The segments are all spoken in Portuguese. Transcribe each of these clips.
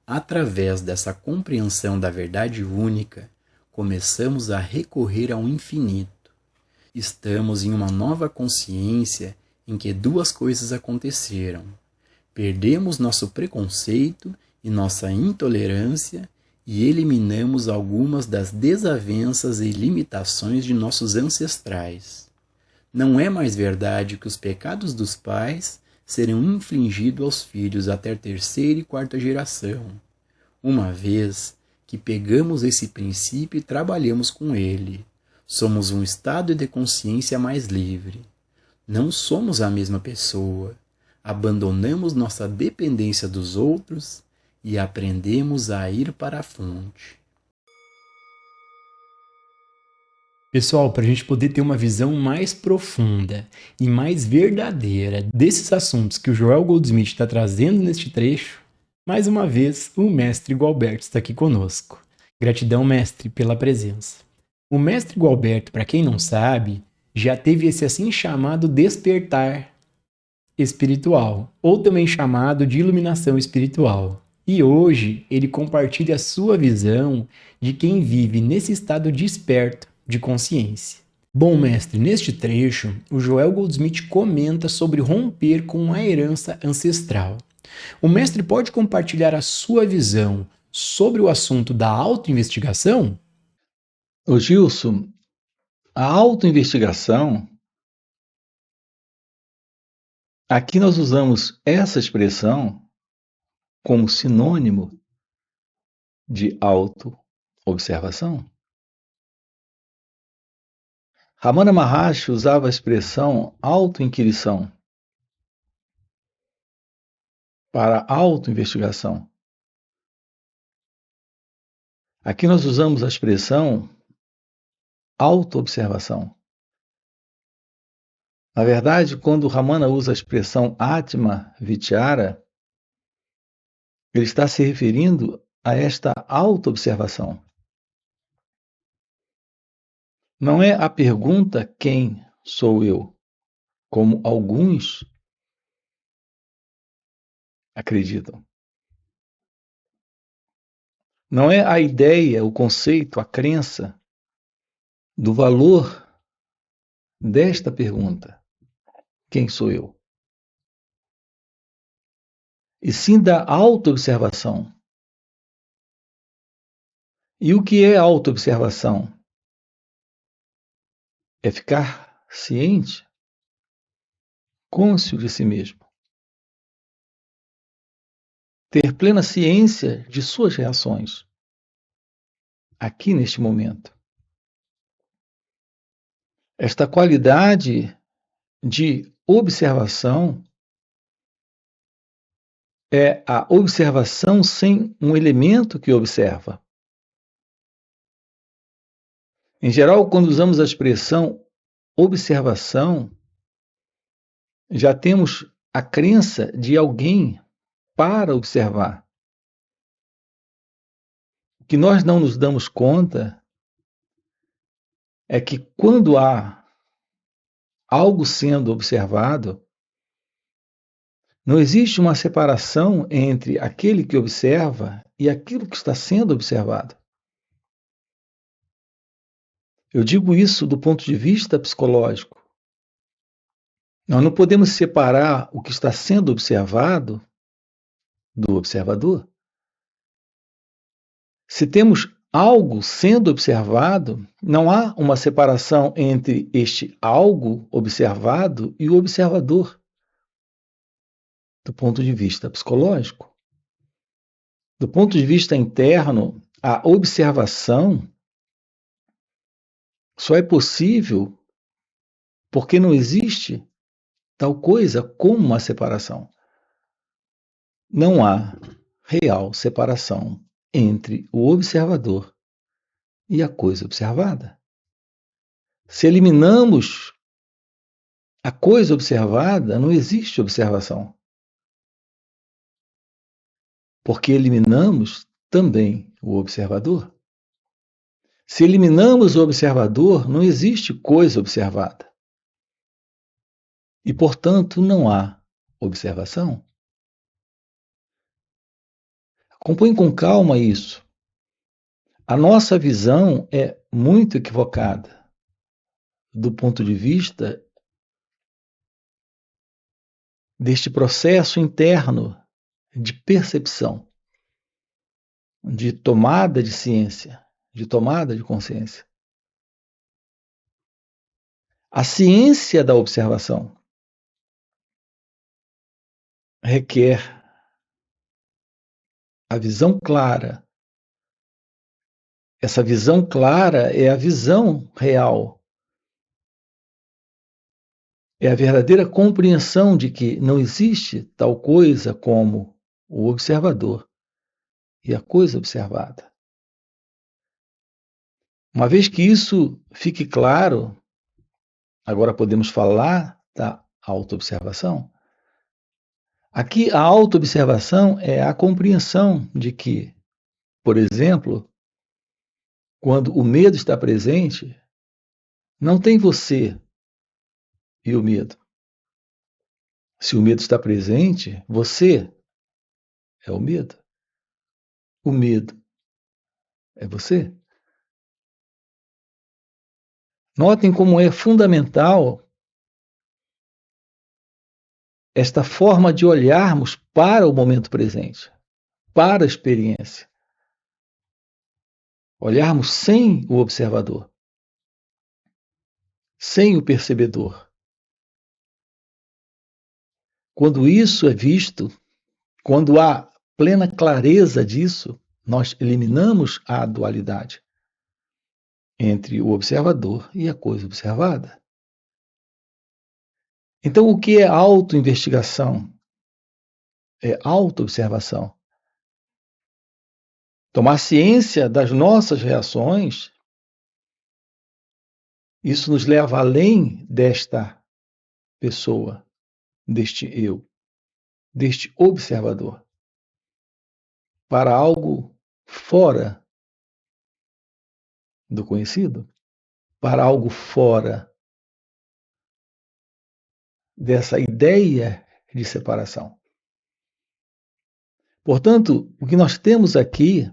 Através dessa compreensão da verdade única, começamos a recorrer ao infinito. Estamos em uma nova consciência em que duas coisas aconteceram. Perdemos nosso preconceito e nossa intolerância e eliminamos algumas das desavenças e limitações de nossos ancestrais. Não é mais verdade que os pecados dos pais serão infligidos aos filhos até a terceira e quarta geração, uma vez que pegamos esse princípio e trabalhamos com ele. Somos um estado de consciência mais livre. Não somos a mesma pessoa. Abandonamos nossa dependência dos outros e aprendemos a ir para a fonte. Pessoal, para a gente poder ter uma visão mais profunda e mais verdadeira desses assuntos que o Joel Goldsmith está trazendo neste trecho, mais uma vez o mestre Gualberto está aqui conosco. Gratidão, mestre, pela presença. O mestre Gualberto, para quem não sabe, já teve esse assim chamado despertar espiritual, ou também chamado de iluminação espiritual. E hoje ele compartilha a sua visão de quem vive nesse estado desperto de consciência. Bom, mestre, neste trecho, o Joel Goldsmith comenta sobre romper com a herança ancestral. O mestre pode compartilhar a sua visão sobre o assunto da autoinvestigação? Ô Gilson, a autoinvestigação, aqui nós usamos essa expressão como sinônimo de autoobservação. Ramana Maharshi usava a expressão autoinquirição para autoinvestigação. Aqui nós usamos a expressão autoobservação. Na verdade, quando Ramana usa a expressão Atma Vichara, ele está se referindo a esta autoobservação. Não é a pergunta quem sou eu, como alguns acreditam. Não é a ideia, o conceito, a crença do valor desta pergunta, quem sou eu? E sim da autoobservação. E o que é autoobservação? É ficar ciente, cônscio de si mesmo. Ter plena ciência de suas reações, aqui neste momento. Esta qualidade de observação é a observação sem um elemento que observa. Em geral, quando usamos a expressão observação, já temos a crença de alguém para observar. O que nós não nos damos conta é que quando há algo sendo observado, não existe uma separação entre aquele que observa e aquilo que está sendo observado. Eu digo isso do ponto de vista psicológico. Nós não podemos separar o que está sendo observado do observador. Se temos algo sendo observado, não há uma separação entre este algo observado e o observador, do ponto de vista psicológico. Do ponto de vista interno, a observação só é possível porque não existe tal coisa como uma separação. Não há real separação entre o observador e a coisa observada. Se eliminamos a coisa observada, não existe observação. Porque eliminamos também o observador. Se eliminamos o observador, não existe coisa observada. E, portanto, não há observação. Compõe com calma isso. A nossa visão é muito equivocada do ponto de vista deste processo interno de percepção, de tomada de ciência, de tomada de consciência. A ciência da observação requer a visão clara. Essa visão clara é a visão real. É a verdadeira compreensão de que não existe tal coisa como o observador e a coisa observada. Uma vez que isso fique claro, agora podemos falar da autoobservação. Aqui, a autoobservação é a compreensão de que, por exemplo, quando o medo está presente, não tem você e o medo. Se o medo está presente, você é o medo. O medo é você. Notem como é fundamental esta forma de olharmos para o momento presente, para a experiência. Olharmos sem o observador, sem o percebedor. Quando isso é visto, quando há plena clareza disso, nós eliminamos a dualidade entre o observador e a coisa observada. Então, o que é autoinvestigação? É autoobservação. Tomar ciência das nossas reações, isso nos leva além desta pessoa, deste eu, deste observador, para algo fora do conhecido, para algo fora dessa ideia de separação. Portanto, o que nós temos aqui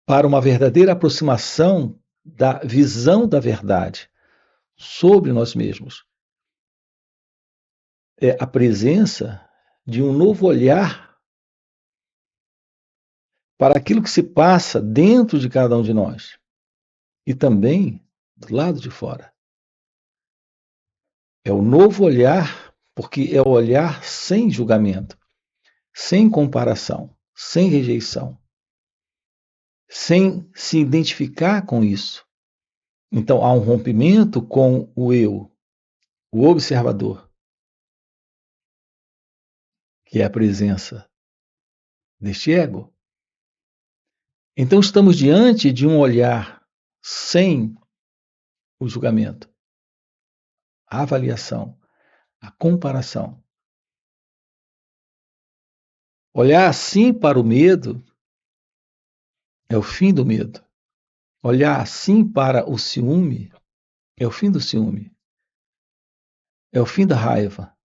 para uma verdadeira aproximação da visão da verdade sobre nós mesmos é a presença de um novo olhar para aquilo que se passa dentro de cada um de nós e também do lado de fora. É o novo olhar, porque é o olhar sem julgamento, sem comparação, sem rejeição, sem se identificar com isso. Então há um rompimento com o eu, o observador, que é a presença deste ego. Então estamos diante de um olhar sem o julgamento, a avaliação, a comparação. Olhar assim para o medo é o fim do medo. Olhar assim para o ciúme é o fim do ciúme. É o fim da raiva.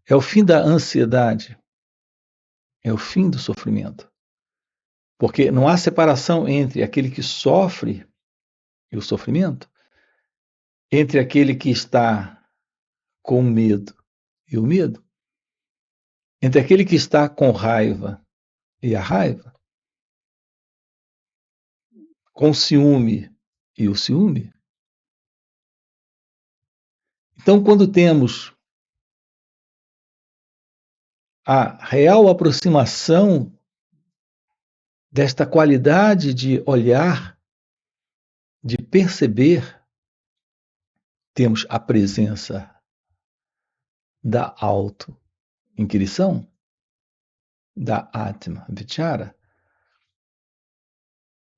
É o fim da ansiedade. É o fim do sofrimento. Porque não há separação entre aquele que sofre e o sofrimento, entre aquele que está com medo e o medo, entre aquele que está com raiva e a raiva, com ciúme e o ciúme. Então, quando temos a real aproximação desta qualidade de olhar, de perceber, temos a presença da auto-inquirição, da Atma Vichara,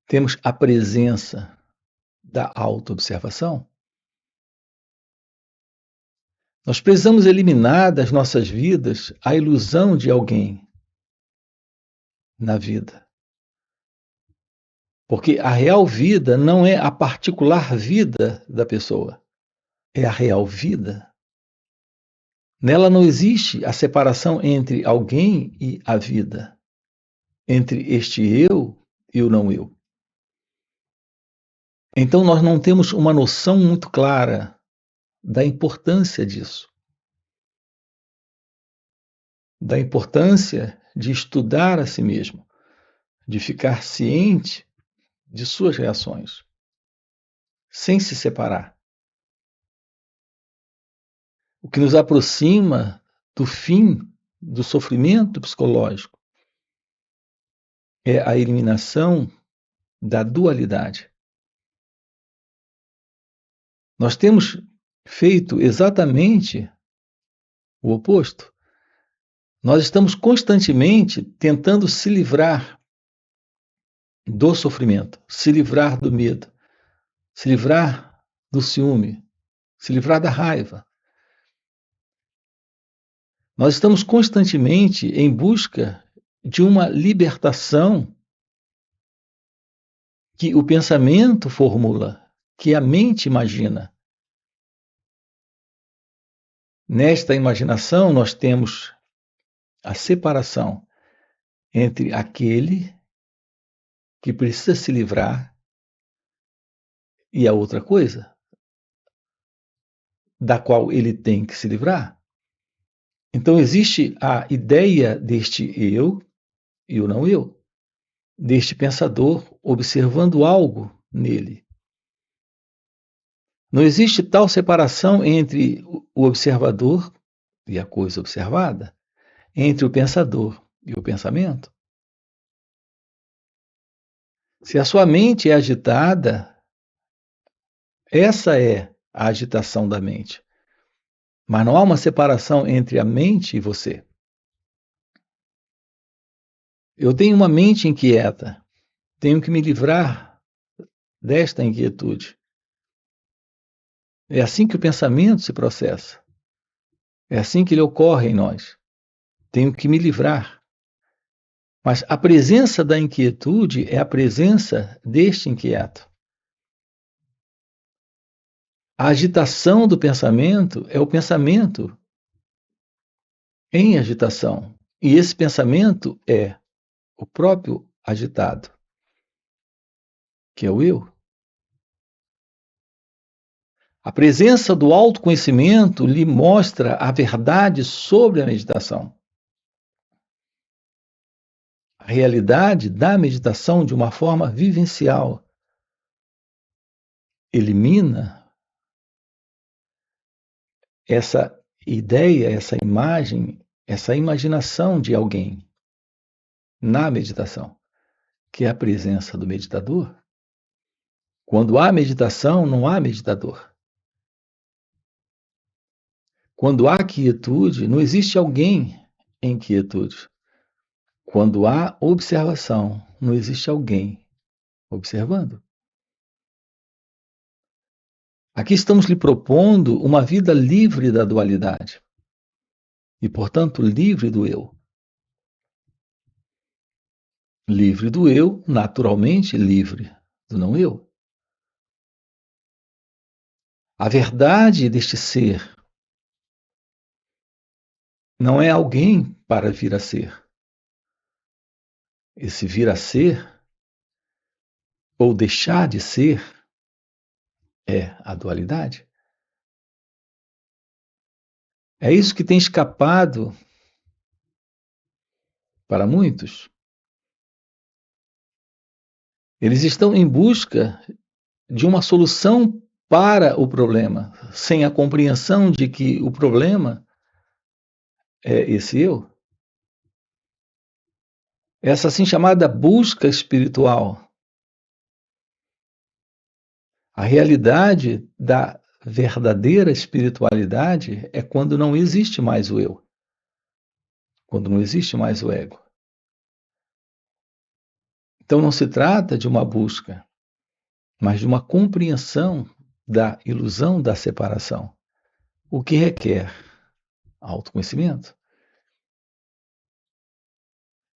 temos a presença da auto-observação. Nós precisamos eliminar das nossas vidas a ilusão de alguém na vida. Porque a real vida não é a particular vida da pessoa, é a real vida Nela não existe a separação entre alguém e a vida, entre este eu e o não eu. Então nós não temos uma noção muito clara da importância disso, da importância de estudar a si mesmo, de ficar ciente de suas reações, sem se separar. O que nos aproxima do fim do sofrimento psicológico é a eliminação da dualidade. Nós temos feito exatamente o oposto. Nós estamos constantemente tentando se livrar do sofrimento, se livrar do medo, se livrar do ciúme, se livrar da raiva. Nós estamos constantemente em busca de uma libertação que o pensamento formula, que a mente imagina. Nesta imaginação, nós temos a separação entre aquele que precisa se livrar e a outra coisa, da qual ele tem que se livrar. Então, existe a ideia deste eu e o não eu, deste pensador observando algo nele. Não existe tal separação entre o observador e a coisa observada, entre o pensador e o pensamento. Se a sua mente é agitada, essa é a agitação da mente. Mas não há uma separação entre a mente e você. Eu tenho uma mente inquieta, tenho que me livrar desta inquietude. É assim que o pensamento se processa. É assim que ele ocorre em nós. Tenho que me livrar. Mas a presença da inquietude é a presença deste inquieto. A agitação do pensamento é o pensamento em agitação. E esse pensamento é o próprio agitado, que é o eu. A presença do autoconhecimento lhe mostra a verdade sobre a meditação. A realidade da meditação de uma forma vivencial. Elimina essa ideia, essa imagem, essa imaginação de alguém na meditação, que é a presença do meditador. Quando há meditação, não há meditador. Quando há quietude, não existe alguém em quietude. Quando há observação, não existe alguém observando. Aqui estamos lhe propondo uma vida livre da dualidade e, portanto, livre do eu. Livre do eu, naturalmente livre do não eu. A verdade deste ser não é alguém para vir a ser. Esse vir a ser, ou deixar de ser, é a dualidade. É isso que tem escapado para muitos. Eles estão em busca de uma solução para o problema, sem a compreensão de que o problema é esse eu. Essa assim chamada busca espiritual. A realidade da verdadeira espiritualidade é quando não existe mais o eu, quando não existe mais o ego. Então não se trata de uma busca, mas de uma compreensão da ilusão da separação, o que requer autoconhecimento.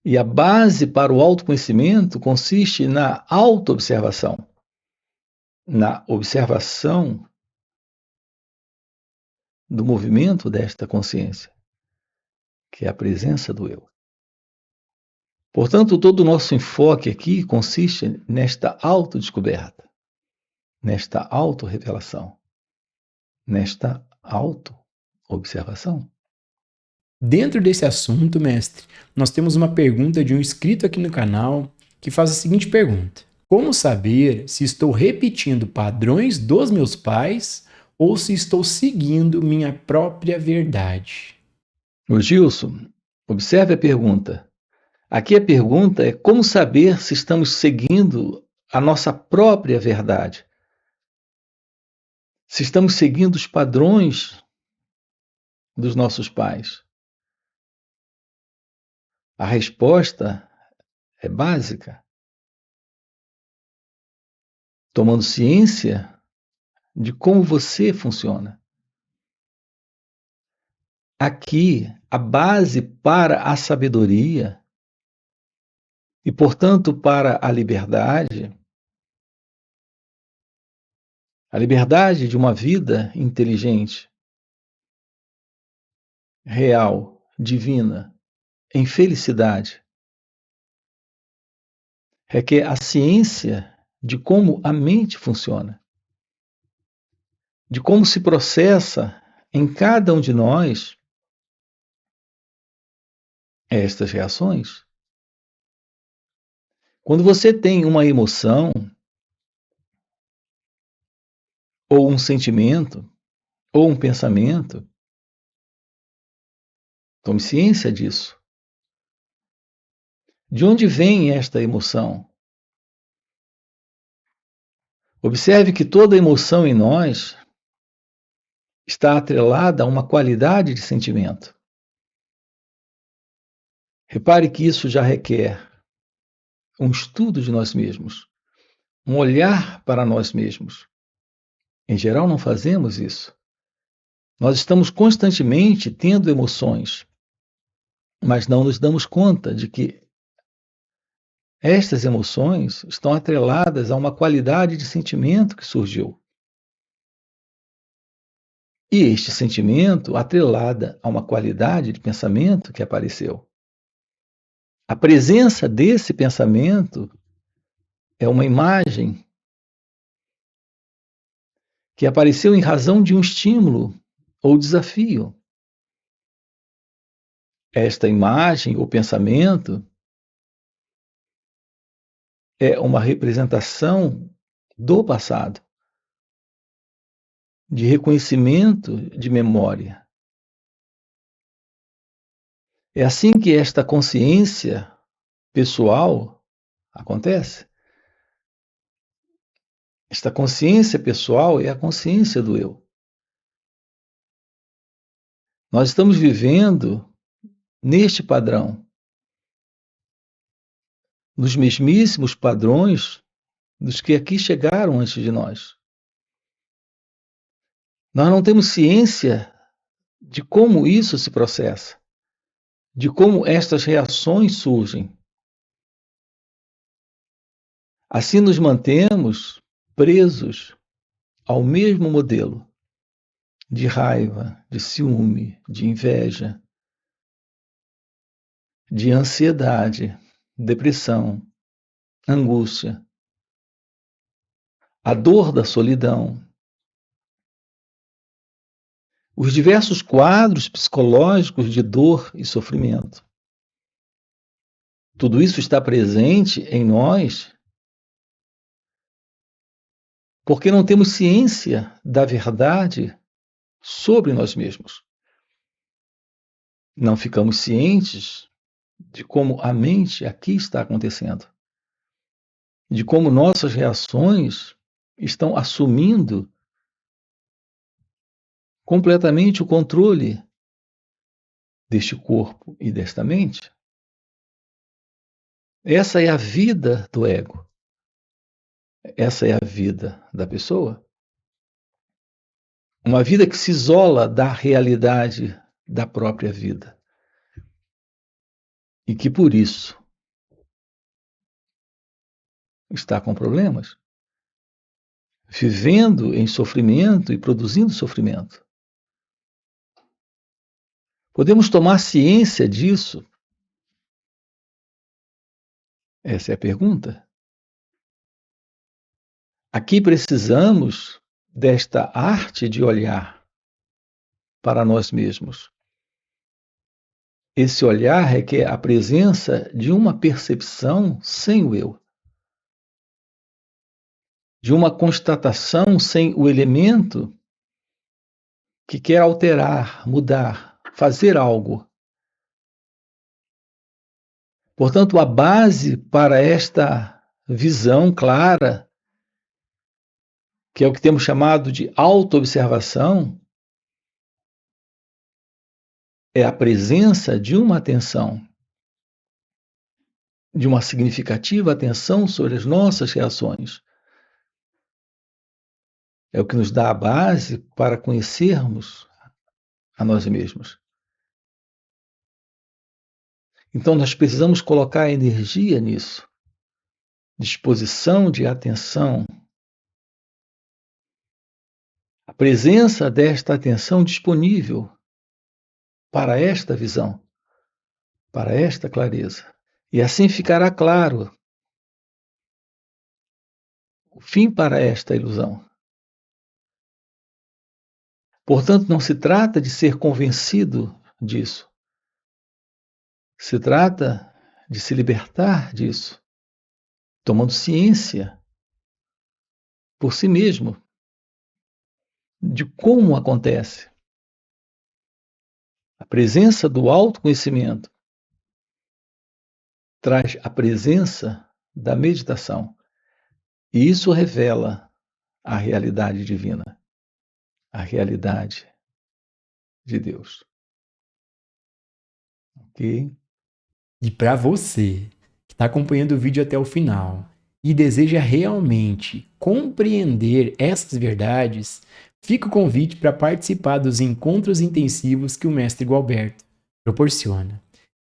E a base para o autoconhecimento consiste na autoobservação, na observação do movimento desta consciência, que é a presença do eu. Portanto, todo o nosso enfoque aqui consiste nesta autodescoberta, nesta autorrevelação, nesta auto-observação. Dentro desse assunto, mestre, nós temos uma pergunta de um inscrito aqui no canal que faz a seguinte pergunta: como saber se estou repetindo padrões dos meus pais ou se estou seguindo minha própria verdade? O Gilson, observe a pergunta. Aqui a pergunta é como saber se estamos seguindo a nossa própria verdade. Se estamos seguindo os padrões dos nossos pais. A resposta é básica. Tomando ciência de como você funciona. Aqui, a base para a sabedoria e, portanto, para a liberdade de uma vida inteligente, real, divina, em felicidade, requer a ciência de como a mente funciona, de como se processa em cada um de nós estas reações. Quando você tem uma emoção ou um sentimento ou um pensamento, tome ciência disso. De onde vem esta emoção? Observe que toda emoção em nós está atrelada a uma qualidade de sentimento. Repare que isso já requer um estudo de nós mesmos, um olhar para nós mesmos. Em geral, não fazemos isso. Nós estamos constantemente tendo emoções, mas não nos damos conta de que estas emoções estão atreladas a uma qualidade de sentimento que surgiu. E este sentimento atrelada a uma qualidade de pensamento que apareceu. A presença desse pensamento é uma imagem que apareceu em razão de um estímulo ou desafio. Esta imagem ou pensamento é uma representação do passado, de reconhecimento de memória. É assim que esta consciência pessoal acontece. Esta consciência pessoal é a consciência do eu. Nós estamos vivendo neste padrão, nos mesmíssimos padrões dos que aqui chegaram antes de nós. Nós não temos ciência de como isso se processa, de como estas reações surgem. Assim nos mantemos presos ao mesmo modelo de raiva, de ciúme, de inveja, de ansiedade, depressão, angústia, a dor da solidão, os diversos quadros psicológicos de dor e sofrimento. Tudo isso está presente em nós porque não temos ciência da verdade sobre nós mesmos. Não ficamos cientes de como a mente aqui está acontecendo, de como nossas reações estão assumindo completamente o controle deste corpo e desta mente. Essa é a vida do ego. Essa é a vida da pessoa. Uma vida que se isola da realidade da própria vida. E que por isso está com problemas, vivendo em sofrimento e produzindo sofrimento. Podemos tomar ciência disso? Essa é a pergunta. Aqui precisamos desta arte de olhar para nós mesmos. Esse olhar requer a presença de uma percepção sem o eu, de uma constatação sem o elemento que quer alterar, mudar, fazer algo. Portanto, a base para esta visão clara, que é o que temos chamado de autoobservação, é a presença de uma atenção, de uma significativa atenção sobre as nossas reações. É o que nos dá a base para conhecermos a nós mesmos. Então, nós precisamos colocar energia nisso, disposição de atenção. A presença desta atenção disponível para esta visão, para esta clareza. E assim ficará claro o fim para esta ilusão. Portanto, não se trata de ser convencido disso. Se trata de se libertar disso, tomando ciência por si mesmo de como acontece. A presença do autoconhecimento traz a presença da meditação. E isso revela a realidade divina, a realidade de Deus. Ok? E para você que está acompanhando o vídeo até o final e deseja realmente compreender essas verdades, fica o convite para participar dos encontros intensivos que o Mestre Gualberto proporciona.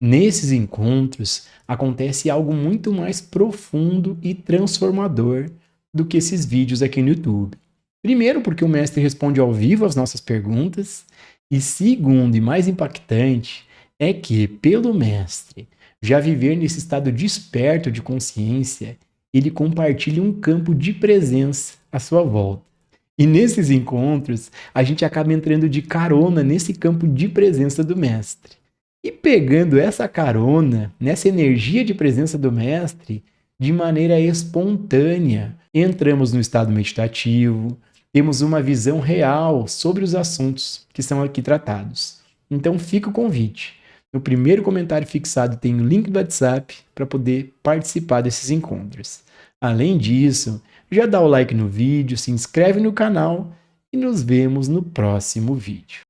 Nesses encontros acontece algo muito mais profundo e transformador do que esses vídeos aqui no YouTube. Primeiro, porque o Mestre responde ao vivo as nossas perguntas, e segundo e mais impactante, é que, pelo Mestre já viver nesse estado desperto de consciência, ele compartilha um campo de presença à sua volta. E nesses encontros, a gente acaba entrando de carona nesse campo de presença do Mestre. E pegando essa carona, nessa energia de presença do Mestre, de maneira espontânea, entramos no estado meditativo, temos uma visão real sobre os assuntos que são aqui tratados. Então fica o convite. No primeiro comentário fixado tem o link do WhatsApp para poder participar desses encontros. Além disso, já dá o like no vídeo, se inscreve no canal e nos vemos no próximo vídeo.